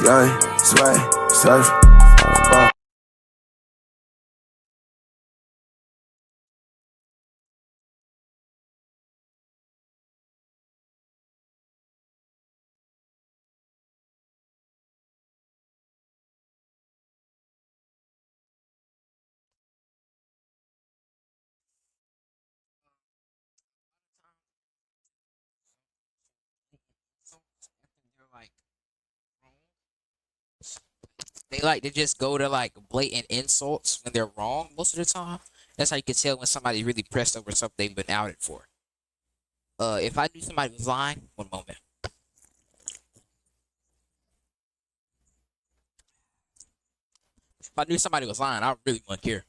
young, sway, surf. They're like wrong. They like to just go to like blatant insults when they're wrong most of the time. That's how you can tell when somebody's really pressed over something they've been outed for. If I knew somebody was lying, one moment. If I knew somebody was lying, I really wouldn't care.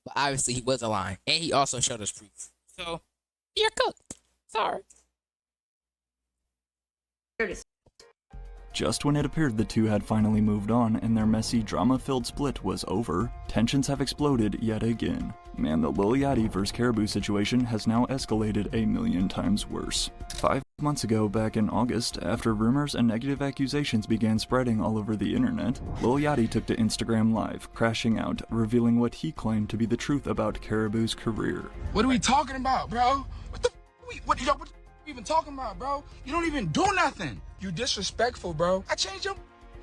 But obviously he wasn't lying, and he also showed us proof. So you're cooked. Sorry. Just when it appeared the two had finally moved on and their messy, drama-filled split was over, tensions have exploded yet again. Man, the Lil Yachty vs Caribou situation has now escalated a million times worse. 5 months ago, back in August, after rumors and negative accusations began spreading all over the internet, Lil Yachty took to Instagram Live, crashing out, revealing what he claimed to be the truth about Caribou's career. What are we talking about, bro? What are we even talking about, bro? You don't even do nothing. You disrespectful, bro. I changed your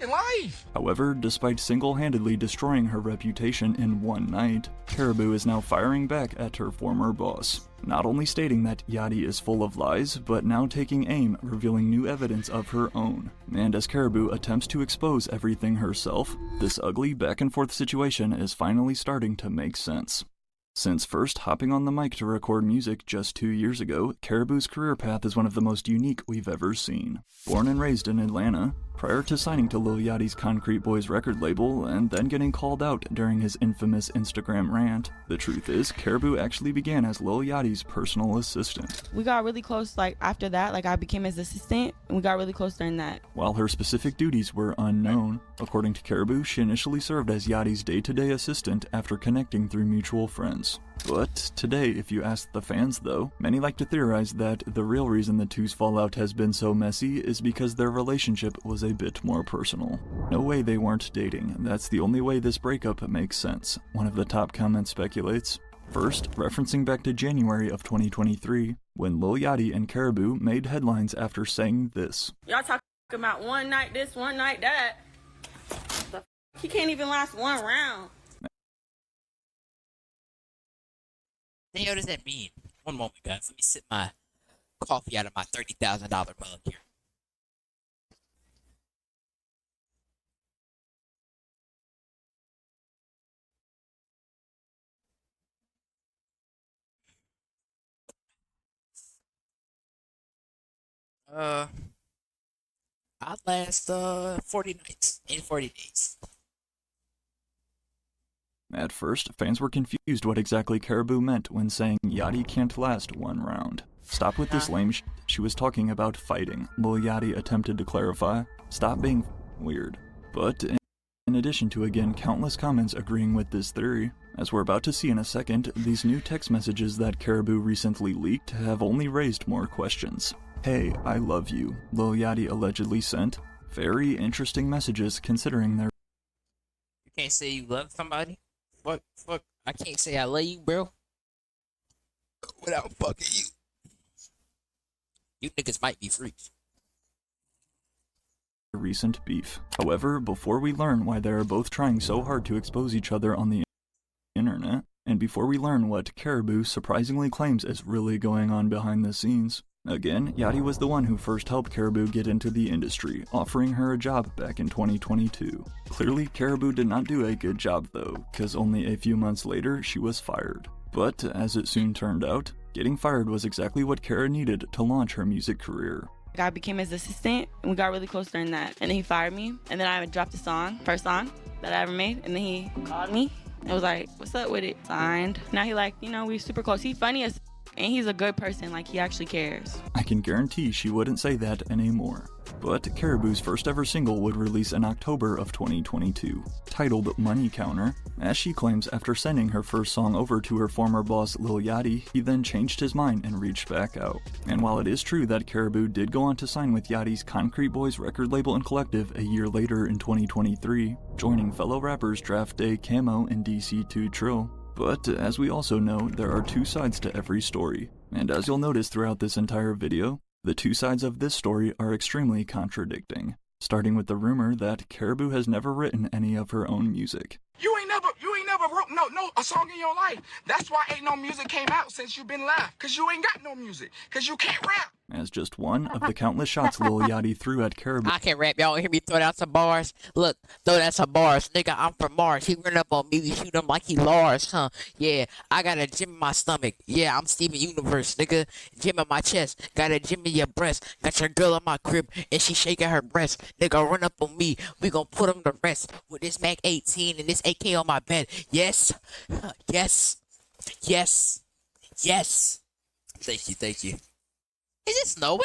life. However, despite single-handedly destroying her reputation in one night, Caribou is now firing back at her former boss. Not only stating that Yachty is full of lies, but now taking aim, revealing new evidence of her own. And as Caribou attempts to expose everything herself, this ugly back-and-forth situation is finally starting to make sense. Since first hopping on the mic to record music just 2 years ago, Caribou's career path is one of the most unique we've ever seen. Born and raised in Atlanta, prior to signing to Lil Yachty's Concrete Boys record label and then getting called out during his infamous Instagram rant, the truth is, Caribou actually began as Lil Yachty's personal assistant. We got really close, after that, I became his assistant, and we got really close during that. While her specific duties were unknown, according to Caribou, she initially served as Yachty's day-to-day assistant after connecting through mutual friends. But today, if you ask the fans though, many like to theorize that the real reason the two's fallout has been so messy is because their relationship was a bit more personal. No way they weren't dating, that's the only way this breakup makes sense, one of the top comments speculates. First, referencing back to January of 2023, when Lil Yachty and Caribou made headlines after saying this. Y'all talking about one night this, one night that. He can't even last one round. The hell does that mean? One moment, guys. Let me sip my coffee out of my $30,000 mug here. I'll last 40 nights in 40 days. At first, fans were confused what exactly Caribou meant when saying Yachty can't last one round. Stop with this lame shit. She was talking about fighting. Lil Yachty attempted to clarify. Stop being weird. But in addition to again countless comments agreeing with this theory, as we're about to see in a second, these new text messages that Caribou recently leaked have only raised more questions. Hey, I love you, Lil Yachty allegedly sent. Very interesting messages considering their— You can't say you love somebody? Fuck, I can't say I love you, bro, without fucking you. You niggas might be freaks. recent beef. However, before we learn why they are both trying so hard to expose each other on the internet, and before we learn what Caribou surprisingly claims is really going on behind the scenes, again, Yachty was the one who first helped Caribou get into the industry, offering her a job back in 2022. Clearly, Caribou did not do a good job though, cause only a few months later, she was fired. But, as it soon turned out, getting fired was exactly what Kara needed to launch her music career. I became his assistant, and we got really close during that. And then he fired me, and then I dropped a song, first song that I ever made, and then he called me and was like, what's up with it? Signed. Now he we super close. He funny as And he's a good person, like he actually cares. I can guarantee she wouldn't say that anymore. But Caribou's first ever single would release in October of 2022, titled Money Counter, as she claims after sending her first song over to her former boss Lil Yachty, he then changed his mind and reached back out. And while it is true that Caribou did go on to sign with Yachty's Concrete Boys record label and collective a year later in 2023, joining fellow rappers Draft Day Camo and DC2 Trill, but as we also know, there are two sides to every story, and as you'll notice throughout this entire video, the two sides of this story are extremely contradicting, starting with the rumor that Caribou has never written any of her own music. You ain't never wrote a song in your life. That's why ain't no music came out since you been left. Cause you ain't got no music. Cause you can't rap. As just one of the countless shots Lil Yachty threw at Caribou. I can rap. Y'all hear me throw down some bars? Look, throw down some bars. Nigga, I'm from Mars. He run up on me. We shoot him like he Lars, huh? Yeah, I got a gym in my stomach. Yeah, I'm Steven Universe, nigga. Gym in my chest. Got a gym in your breast. Got your girl in my crib and she shaking her breast. Nigga, run up on me. We gon' put him to rest with this Mac 18 and this AK on my bed. Yes. Yes. Yes. Yes. Thank you. Is it snowing,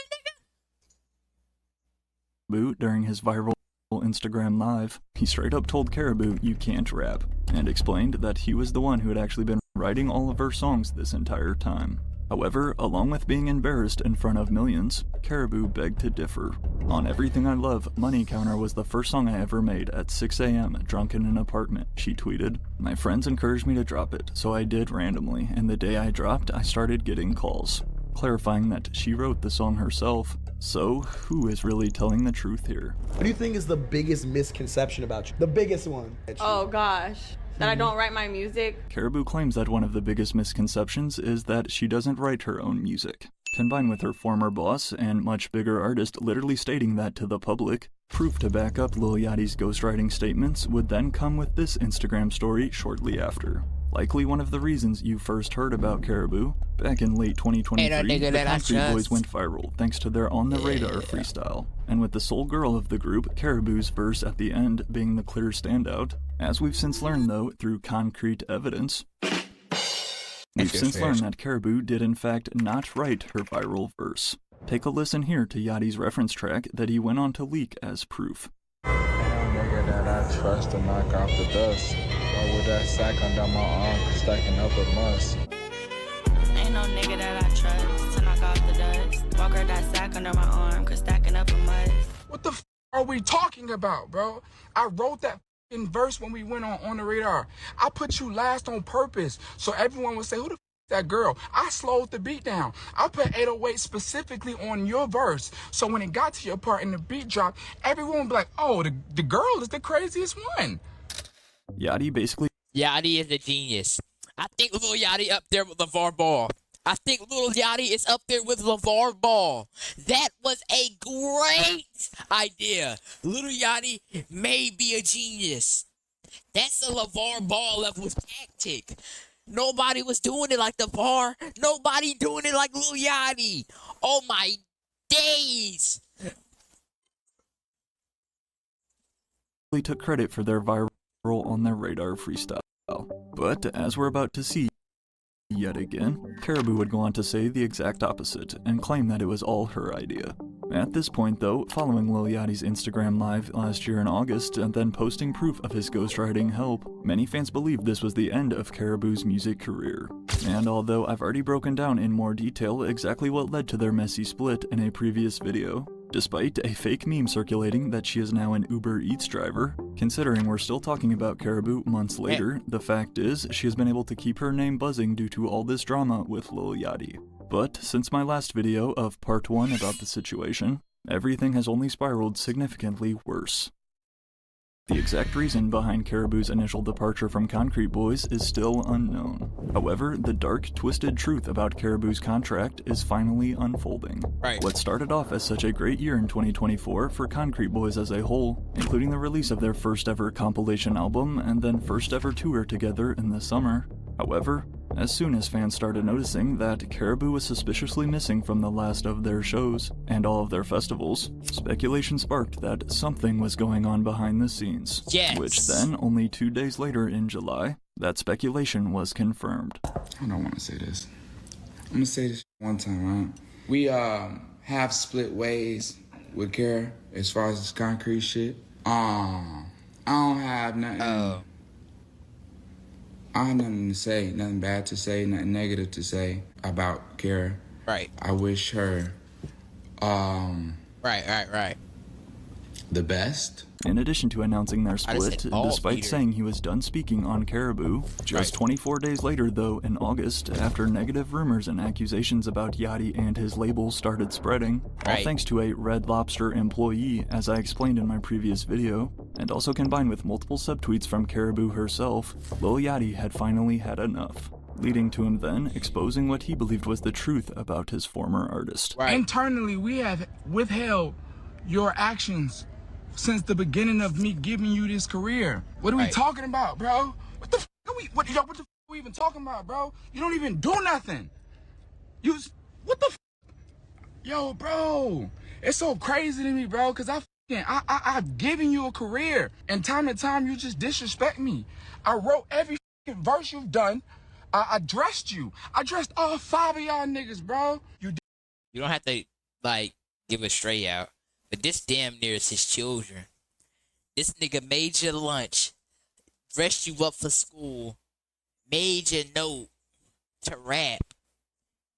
nigga? During his viral Instagram live, he straight up told Caribou you can't rap, and explained that he was the one who had actually been writing all of her songs this entire time. However, along with being embarrassed in front of millions, Caribou begged to differ. On Everything I Love, Money Counter was the first song I ever made at 6 a.m. drunk in an apartment, she tweeted. My friends encouraged me to drop it, so I did randomly, and the day I dropped, I started getting calls, clarifying that she wrote the song herself. So, who is really telling the truth here? What do you think is the biggest misconception about you? The biggest one. Oh gosh, that I don't write my music. Caribou claims that one of the biggest misconceptions is that she doesn't write her own music. Combined with her former boss and much bigger artist literally stating that to the public, proof to back up Lil Yachty's ghostwriting statements would then come with this Instagram story shortly after. Likely one of the reasons you first heard about Caribou. Back in late 2023, the Concrete Boys went viral thanks to their On the Radar freestyle, and with the sole girl of the group, Caribou's verse at the end being the clear standout. As we've since learned though, through concrete evidence, that Caribou did in fact not write her viral verse. Take a listen here to Yachty's reference track that he went on to leak as proof. Nigga that I trust to knock off the dust. Or with that sack under my arm, stacking up a must. Ain't no nigga that I trust to knock off the dust. Walk her that sack under my arm, cause stacking up a must. What the are we talking about, bro? I wrote that verse when we went on the radar. I put you last on purpose, so everyone would say, who the that girl? I slowed the beat down. I put 808 specifically on your verse, so when it got to your part and the beat dropped, everyone would be like, oh, the girl is the craziest one. Yachty is a genius. I think Lil Yachty up there with LeVar Ball. I think Lil Yachty is up there with LeVar Ball. That was a great idea. Lil Yachty may be a genius. That's a LeVar Ball level tactic. Nobody was doing it like LeVar. Nobody doing it like Lil Yachty. Oh my days. They took credit for their viral On Their Radar freestyle. But as we're about to see yet again, Caribou would go on to say the exact opposite and claim that it was all her idea. At this point though, following Lil Yachty's Instagram live last year in August and then posting proof of his ghostwriting help, many fans believed this was the end of Caribou's music career. And although I've already broken down in more detail exactly what led to their messy split in a previous video, despite a fake meme circulating that she is now an Uber Eats driver, considering we're still talking about Caribou months later, the fact is she has been able to keep her name buzzing due to all this drama with Lil Yachty. But since my last video of part 1 about the situation, everything has only spiraled significantly worse. The exact reason behind Caribou's initial departure from Concrete Boys is still unknown. However, the dark, twisted truth about Caribou's contract is finally unfolding. What started off as such a great year in 2024 for Concrete Boys as a whole, including the release of their first ever compilation album and then first ever tour together in the summer. However, as soon as fans started noticing that Caribou was suspiciously missing from the last of their shows and all of their festivals, speculation sparked that something was going on behind the scenes. Yes. Which then, only 2 days later in July, that speculation was confirmed. I don't want to say this. I'm gonna say this one time, right? We have split ways with Kara as far as this concrete shit. I don't have nothing. I don't have nothing to say, nothing bad to say, nothing negative to say about Kara. Right. I wish her Right. the best. In addition to announcing their split, said all despite Peter. saying he was done speaking on Caribou, just 24 days later though, in August, after negative rumors and accusations about Yachty and his label started spreading, all Right. thanks to a Red Lobster employee, as I explained in my previous video, and also combined with multiple subtweets from Caribou herself, Lil Yachty had finally had enough, leading to him then exposing what he believed was the truth about his former artist. Right. Internally, we have withheld your actions since the beginning of me giving you this career. What are we Right. talking about, bro? What the f are we? What the f are we even talking about, bro? You don't even do nothing. What the f? Yo, bro, it's so crazy to me, bro, because I've given you a career, and time you just disrespect me. I wrote every f***ing verse you've done. I dressed you. I dressed all 5 of y'all niggas, bro. You don't have to like give a straight out, but this damn near is his children. This nigga made your lunch, dressed you up for school, made your note to rap.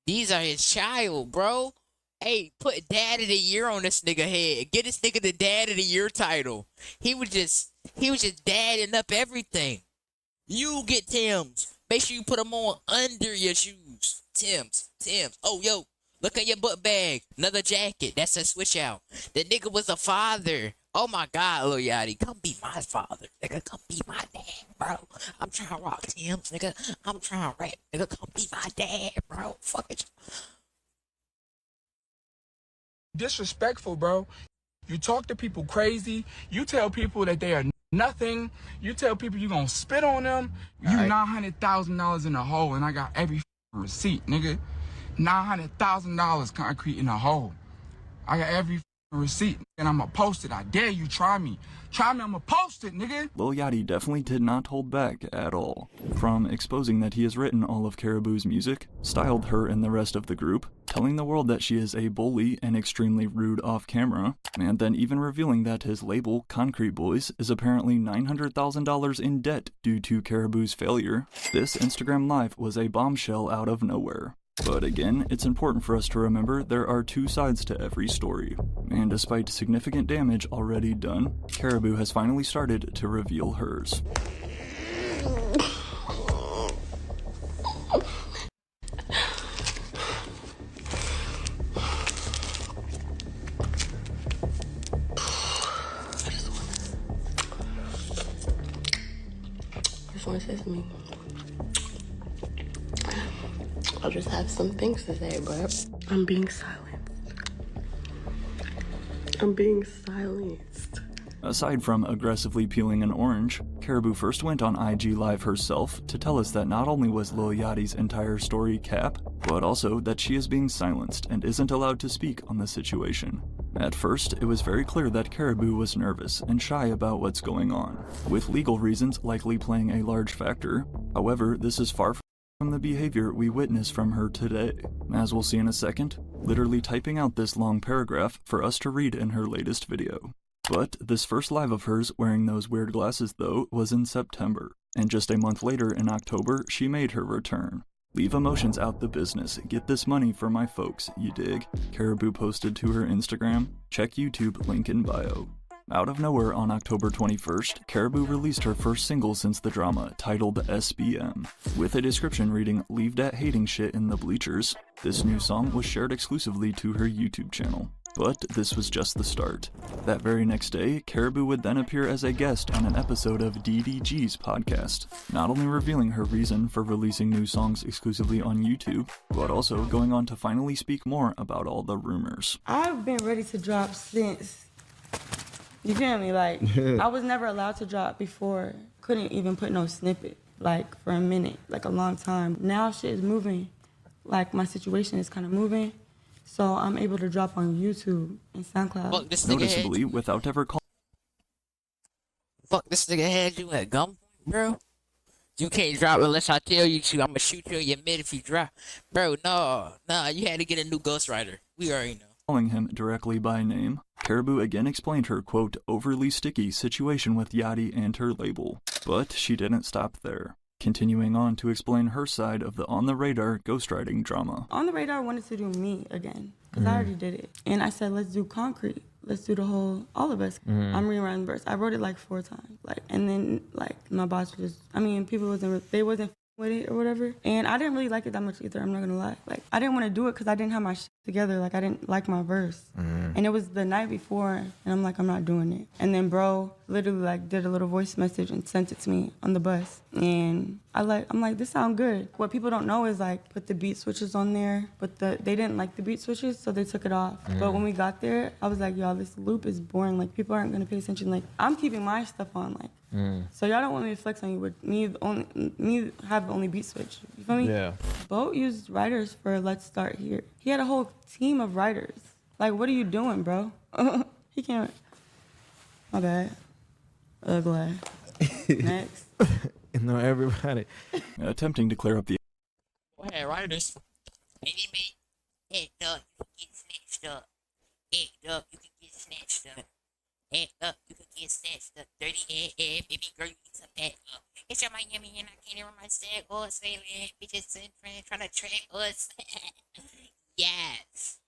These are his child, bro. Hey, put Dad of the Year on this nigga head. Get this nigga the Dad of the Year title. He was just dadding up everything. You get Tim's. Make sure you put them on under your shoes. Tim's. Oh, yo, look at your book bag. Another jacket. That's a switch out. The nigga was a father. Oh my God, Lil Yachty, come be my father, nigga. Come be my dad, bro. I'm trying to rock Tim's, nigga. I'm trying to rap, nigga. Come be my dad, bro. Fuck it. Disrespectful, bro. You talk to people crazy. You tell people that they are nothing. You tell people you gonna spit on them. You All right. $900,000 in a hole, and I got every receipt, nigga. $900,000 concrete in a hole. I got every receipt, and I'ma post it. I dare you, try me. I'ma post it, nigga. Lil Yachty definitely did not hold back at all. From exposing that he has written all of Caribou's music, styled her and the rest of the group, telling the world that she is a bully and extremely rude off camera, and then even revealing that his label, Concrete Boys, is apparently $900,000 in debt due to Caribou's failure. This Instagram Live was a bombshell out of nowhere. But again, it's important for us to remember there are two sides to every story. And despite significant damage already done, Caribou has finally started to reveal hers. Just want to say something. I just have some things to say, but I'm being silenced. Aside from aggressively peeling an orange, Caribou first went on IG Live herself to tell us that not only was Lil Yachty's entire story cap, but also that she is being silenced and isn't allowed to speak on the situation. At first, it was very clear that Caribou was nervous and shy about what's going on, with legal reasons likely playing a large factor. However, this is far from the behavior we witness from her today, as we'll see in a second, literally typing out this long paragraph for us to read in her latest video. But this first live of hers wearing those weird glasses though was in September, and just a month later in October she made her return. Leave emotions out the business, get this money for my folks, you dig? Caribou posted to her Instagram, check YouTube, link in bio. Out of nowhere on October 21st, Caribou released her first single since the drama, titled SBM. With a description reading, "Leave that hating shit in the bleachers." This new song was shared exclusively to her YouTube channel. But this was just the start. That very next day, Caribou would then appear as a guest on an episode of DDG's podcast, not only revealing her reason for releasing new songs exclusively on YouTube, but also going on to finally speak more about all the rumors. I've been ready to drop since, you feel me? Like, I was never allowed to drop before. Couldn't even put no snippet, like, for a minute, like a long time. Now shit is moving. Like, my situation is kind of moving. So I'm able to drop on YouTube and SoundCloud. Fuck this nigga Noticeably, had, without ever calling fuck this nigga had you at gunpoint, bro. You can't drop unless I tell you to. I'm gonna shoot you in your mid if you drop. Bro, no. You had to get a new ghostwriter. We already know. Calling him directly by name, Caribou again explained her, quote, overly sticky situation with Yachty and her label. But she didn't stop there, continuing on to explain her side of the On the Radar ghostwriting drama. On the Radar wanted to do me again, because I already did it. And I said, let's do Concrete. Let's do the whole, all of us. I'm rewriting the verse. I wrote it like 4 times. And then my boss was, people wasn't with it or whatever. And I didn't really like it that much either, I'm not gonna lie. I didn't want to do it because I didn't have my shit together. I didn't like my verse. And it was the night before, and I'm like, I'm not doing it. And then bro literally did a little voice message and sent it to me on the bus. And I'm like, this sound good. What people don't know is put the beat switches on there, but they didn't like the beat switches, so they took it off. But when we got there, I was like, y'all, this loop is boring. People aren't gonna pay attention. I'm keeping my stuff on. So y'all don't want me to flex on you with me have only beat switch. You feel me? Yeah. Boat used writers for Let's Start Here. He had a whole team of writers. What are you doing, bro? He can't. My bad. Ugly. Next. No, everybody. Attempting to clear up the Go ahead, writers. Anybody act up, you can get snatched up. Act up, you can get snatched up. Act up, you can get snatched up. Dirty baby girl, you need to back up. It's your Miami and I can't even my stag or say bitches and friends trying to track us. Yes.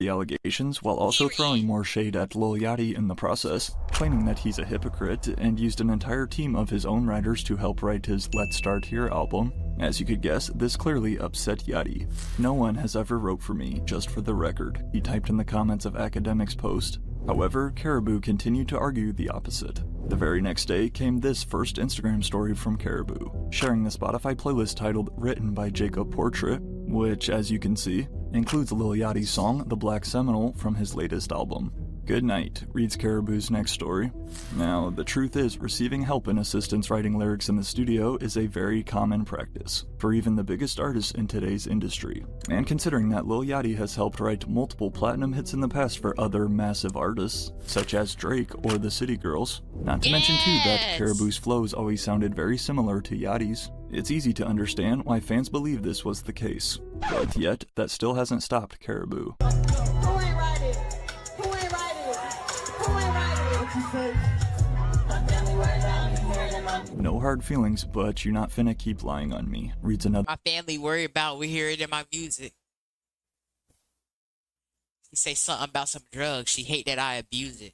allegations while also throwing more shade at Lil Yachty in the process, claiming that he's a hypocrite and used an entire team of his own writers to help write his Let's Start Here album. As you could guess, this clearly upset Yachty. No one has ever wrote for me, just for the record, he typed in the comments of Academic's post. However, Caribou continued to argue the opposite. The very next day came this first Instagram story from Caribou, sharing the Spotify playlist titled Written by Jacob Portrait, which, as you can see, includes Lil Yachty's song The Black Seminole from his latest album. Good night, reads Caribou's next story. Now, the truth is, receiving help and assistance writing lyrics in the studio is a very common practice for even the biggest artists in today's industry. And considering that Lil Yachty has helped write multiple platinum hits in the past for other massive artists, such as Drake or the City Girls, not to mention too that Caribou's flows always sounded very similar to Yachty's, it's easy to understand why fans believe this was the case. But yet, that still hasn't stopped Caribou. No hard feelings, but you're not finna keep lying on me, reads another. My family worry about we hear it in my music. She say something about some drugs. She hate that I abuse it.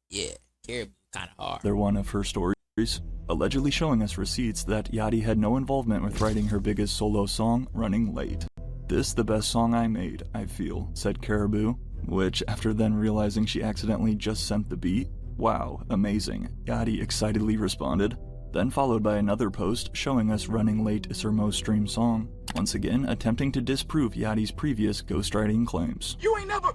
Yeah, Caribou kind of hard. They're one of her stories, allegedly showing us receipts that Yachty had no involvement with writing her biggest solo song, Running Late. This the best song I made, I feel, said Caribou, which, after then realizing she accidentally just sent the beat, wow, amazing, Yachty excitedly responded, then followed by another post showing us Running Late is her most streamed song, once again attempting to disprove Yachty's previous ghostwriting claims. You ain't never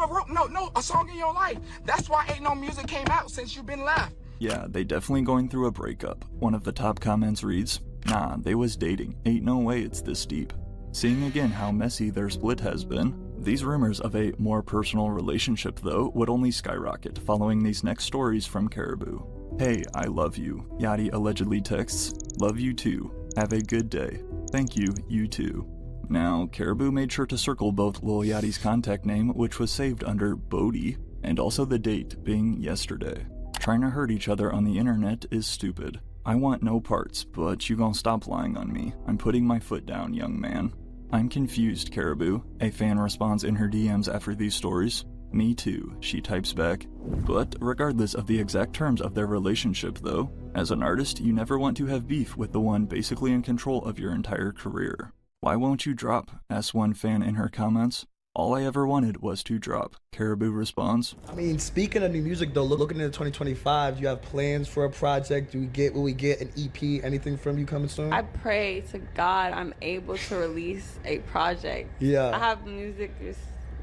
wrote a song in your life. That's why ain't no music came out since you been left. Yeah, they definitely going through a breakup. One of the top comments reads, nah, they was dating, ain't no way it's this deep. Seeing again how messy their split has been, these rumors of a more personal relationship though would only skyrocket following these next stories from Caribou. Hey, I love you, Yachty allegedly texts, love you too, have a good day, thank you, you too. Now, Caribou made sure to circle both Lil Yachty's contact name, which was saved under Bodie, and also the date being yesterday. Trying to hurt each other on the internet is stupid. I want no parts, but you gon' stop lying on me. I'm putting my foot down, young man. I'm confused, Caribou, a fan responds in her DMs after these stories. Me too, she types back. But regardless of the exact terms of their relationship though, as an artist you never want to have beef with the one basically in control of your entire career. Why won't you drop? Asks one fan in her comments. All I ever wanted was to drop, Caribou responds. I mean, speaking of new music though, looking into 2025, do you have plans for a project? Will we get an EP, anything from you coming soon? I pray to God I'm able to release a project. Yeah. I have music just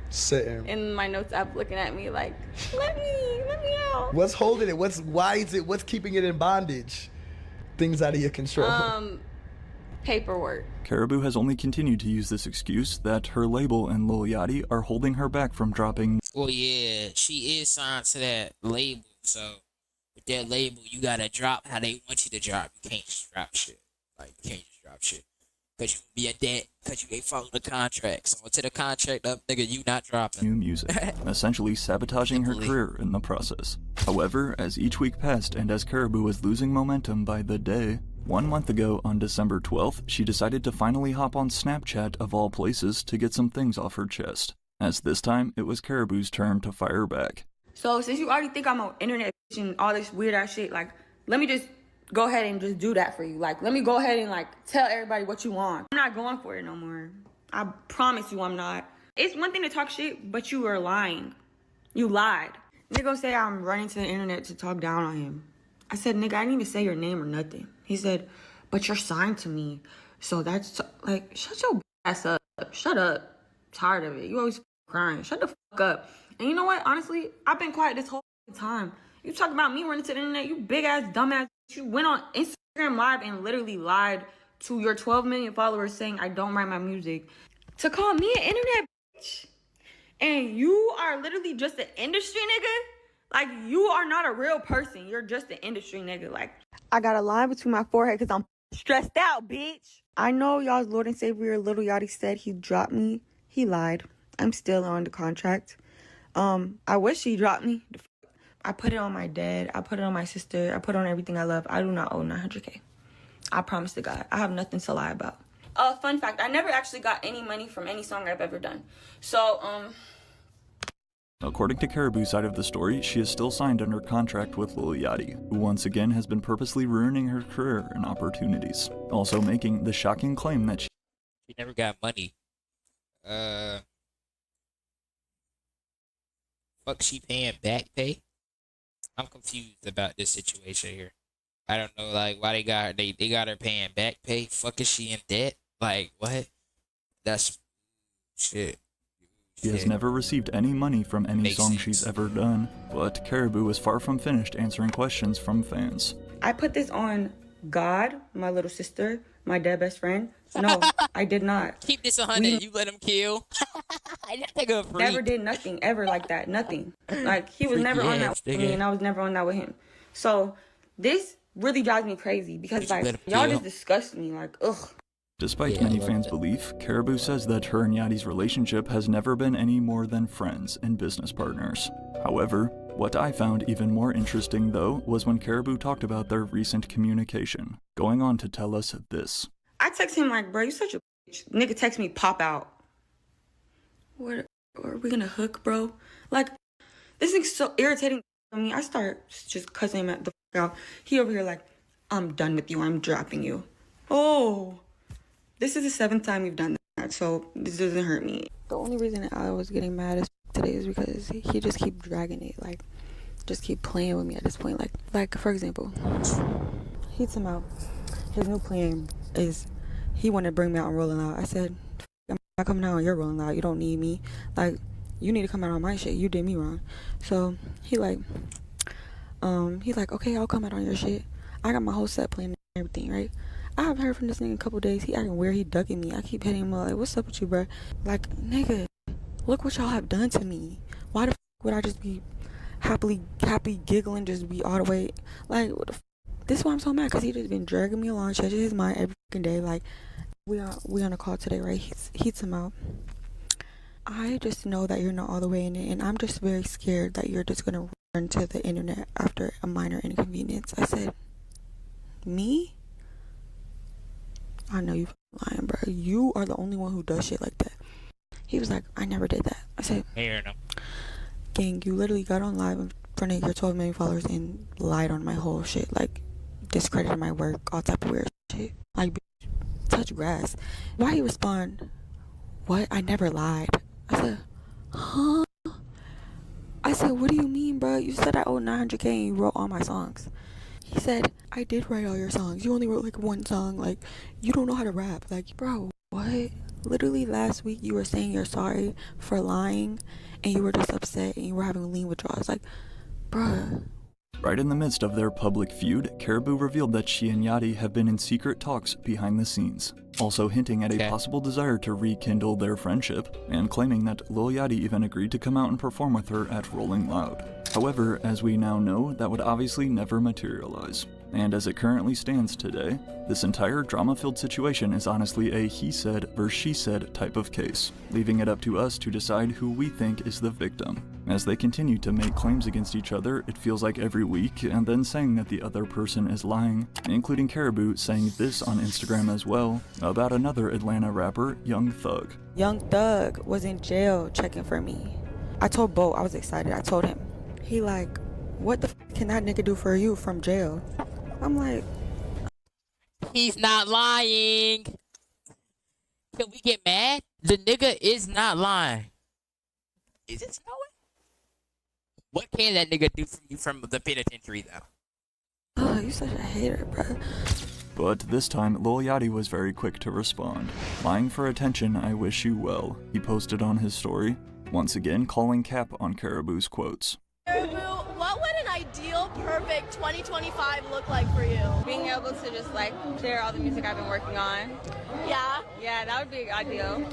sitting in my notes app looking at me like, let me out. What's holding it? What's keeping it in bondage? Things out of your control. paperwork. Caribou has only continued to use this excuse that her label and Lil Yachty are holding her back from dropping. Well, yeah, she is signed to that label, so with that label, you gotta drop how they want you to drop. You can't just drop shit. Like, you can't just drop shit. Because you be in debt, because you ain't follow the contract. So until the contract up, nigga, you not dropping new music, essentially sabotaging her career in the process. However, as each week passed and as Caribou was losing momentum by the day, 1 month ago on December 12th, she decided to finally hop on Snapchat of all places to get some things off her chest. As this time, it was Caribou's turn to fire back. So since you already think I'm on internet and all this weird ass shit, like, let me just go ahead and just do that for you. Like, let me go ahead and, like, tell everybody what you want. I'm not going for it no more. I promise you I'm not. It's one thing to talk shit, but you are lying. You lied. Nigga say I'm running to the internet to talk down on him. I said, nigga, I didn't even say your name or nothing. He said, but you're signed to me. So that's, like, shut your ass up. Shut up. Tired of it. You always crying. Shut the fuck up. And you know what? Honestly, I've been quiet this whole time. You talk about me running to the internet, you big ass, dumb ass. You went on Instagram Live and literally lied to your 12 million followers saying I don't write my music to call me an internet bitch. And you are literally just an industry nigga. Like, you are not a real person. You're just an industry nigga. Like, I got a line between my forehead because I'm stressed out, bitch. I know y'all's Lord and Savior, Lil Yachty, said he dropped me. He lied. I'm still on the contract. I wish he dropped me. I put it on my dad. I put it on my sister. I put it on everything I love. I do not owe $900K. I promise to God. I have nothing to lie about. Fun fact, I never actually got any money from any song I've ever done. So, According to Caribou's side of the story, she is still signed under contract with Lil Yachty, who once again has been purposely ruining her career and opportunities. Also making the shocking claim that she never got money. Fuck, she paying back pay? I'm confused about this situation here. I don't know, like, why they got her paying back pay. Fuck, is she in debt? Like, what? That's shit. She has never received any money from any song she's ever done, but Caribou is far from finished answering questions from fans. I put this on God, my little sister, my dead best friend. No, I did not. Keep this 100. You let him kill. I didn't think of never did nothing ever like that. Nothing. Like, he was never on that with me, and I was never on that with him. So this really drives me crazy because, like, y'all just disgust me. Like, ugh. Despite many fans' belief, Caribou says that her and Yachty's relationship has never been any more than friends and business partners. However, what I found even more interesting, though, was when Caribou talked about their recent communication, going on to tell us this. I text him like, bro, you such a bitch. Nigga text me, pop out. What? Are we gonna hook, bro? Like, this thing's so irritating to me. I start just cussing him at the fuck out. He over here like, I'm done with you. I'm dropping you. Oh. This is the 7th time you've done that, so this doesn't hurt me. The only reason I was getting mad as today is because he just keep dragging it, like, just keep playing with me at this point. Like for example, he's out. His new plan is he wanted to bring me out and Rolling Out. I said, I'm not coming out on your Rolling Out. You don't need me. Like, you need to come out on my shit. You did me wrong. So he's like, okay, I'll come out on your shit. I got my whole set plan and everything, right? I haven't heard from this nigga in a couple days. He acting weird. He ducking me. I keep hitting him up like, what's up with you, bro? Like, nigga, look what y'all have done to me. Why the would I just be happy giggling, just be all the way, like, what the this is why I'm so mad, because he just been dragging me along, changing his mind every fucking day. Like, we on a call today, right? He's him out. I just know that you're not all the way in it, and I'm just very scared that you're just gonna run to the internet after a minor inconvenience. I said, me? I know you lying, bro. You are the only one who does shit like that. He was like, I never did that. I said, gang, you literally got on live in front of your 12 million followers and lied on my whole shit. Like, discredited my work, all type of weird shit. Like, bitch, touch grass. Why he respond, what? I never lied. I said, huh? I said, what do you mean, bro? You said I owe $900K and you wrote all my songs. He said, I did write all your songs. You only wrote like one song. Like, you don't know how to rap. Like, bro, what? Literally last week you were saying you're sorry for lying and you were just upset and you were having lean withdrawals. Like, bruh. Right in the midst of their public feud, Caribou revealed that she and Yachty have been in secret talks behind the scenes, also hinting at a possible desire to rekindle their friendship, and claiming that Lil Yachty even agreed to come out and perform with her at Rolling Loud. However, as we now know, that would obviously never materialize. And as it currently stands today, this entire drama-filled situation is honestly a he said versus she said type of case, leaving it up to us to decide who we think is the victim. As they continue to make claims against each other, it feels like every week, and then saying that the other person is lying, including Caribou saying this on Instagram as well, about another Atlanta rapper, Young Thug. Young Thug was in jail checking for me. I told Bo, I was excited, I told him. He like, what the f can that nigga do for you from jail? I'm like, he's not lying. Can we get mad? The nigga is not lying. Is it snowing? What can that nigga do from you from the penitentiary, though? oh, you such a hater, bro. But this time, Lil Yachty was very quick to respond. Lying for attention, I wish you well, he posted on his story, once again calling cap on Caribou's quotes. Caribou, what would an ideal, perfect 2025 look like for you? Being able to just like share all the music I've been working on. Yeah? Yeah, that would be ideal.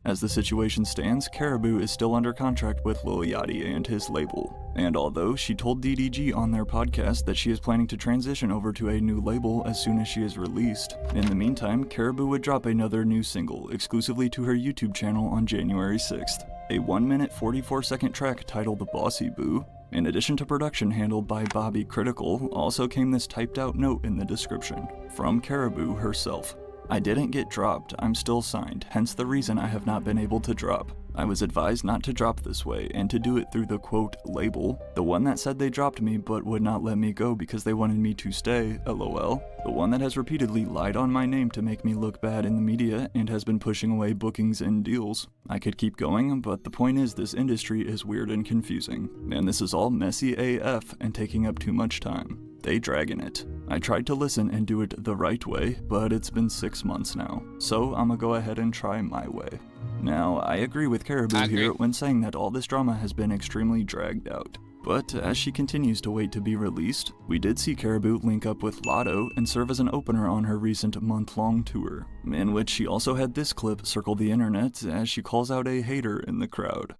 As the situation stands, Caribou is still under contract with Lil Yachty and his label. And although she told DDG on their podcast that she is planning to transition over to a new label as soon as she is released, in the meantime, Caribou would drop another new single exclusively to her YouTube channel on January 6th. A 1-minute 44-second track titled Bossy Boo. In addition to production handled by Bobby Critical, also came this typed out note in the description, from Caribou herself. I didn't get dropped, I'm still signed, hence the reason I have not been able to drop. I was advised not to drop this way, and to do it through the quote, label, the one that said they dropped me but would not let me go because they wanted me to stay, lol. The one that has repeatedly lied on my name to make me look bad in the media and has been pushing away bookings and deals. I could keep going, but the point is this industry is weird and confusing, and this is all messy AF and taking up too much time. They dragging it. I tried to listen and do it the right way, but it's been 6 months now, so I'ma go ahead and try my way. Now, I agree with Caribou here when saying that all this drama has been extremely dragged out. But as she continues to wait to be released, we did see Caribou link up with Lotto and serve as an opener on her recent month-long tour, in which she also had this clip circle the internet as she calls out a hater in the crowd.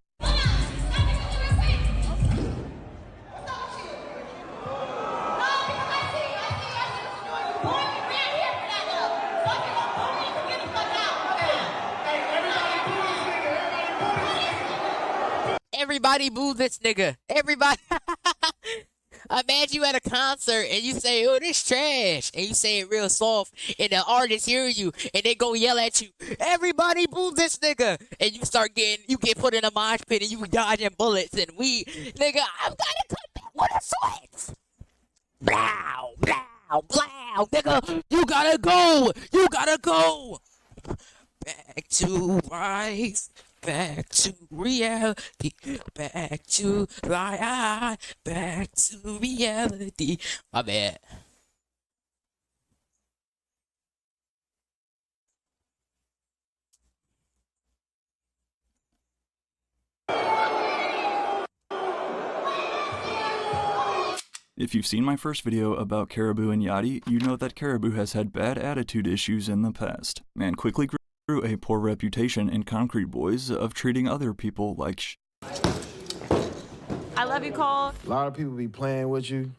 Everybody boo this nigga. Everybody. Imagine you at a concert and you say, oh, this trash. And you say it real soft. And the artists hear you. And they go yell at you. Everybody boo this nigga. And you get put in a mosh pit and you dodging bullets. And nigga, I'm gonna come back with a switch. Blow, blow, blow. Nigga, you gotta go. You gotta go. Back to life. Back to reality, back to life, back to reality. My bad. If you've seen my first video about Caribou and Yachty, you know that Caribou has had bad attitude issues in the past, and quickly grew a poor reputation in Concrete Boys of treating other people like I love you, Cole. A lot of people be playing with you.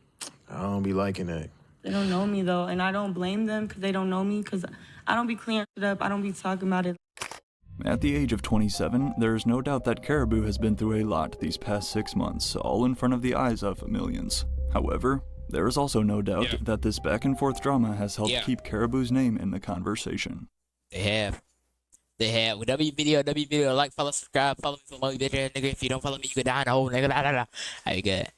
I don't be liking that. They don't know me, though, and I don't blame them because they don't know me, because I don't be clearing it up. I don't be talking about it. At the age of 27, there is no doubt that Caribou has been through a lot these past 6 months, all in front of the eyes of millions. However, there is also no doubt that this back-and-forth drama has helped keep Caribou's name in the conversation. They have. W video, like, follow, subscribe, follow me for more videos, nigga. If you don't follow me, you could die in a hole, nigga. How you good?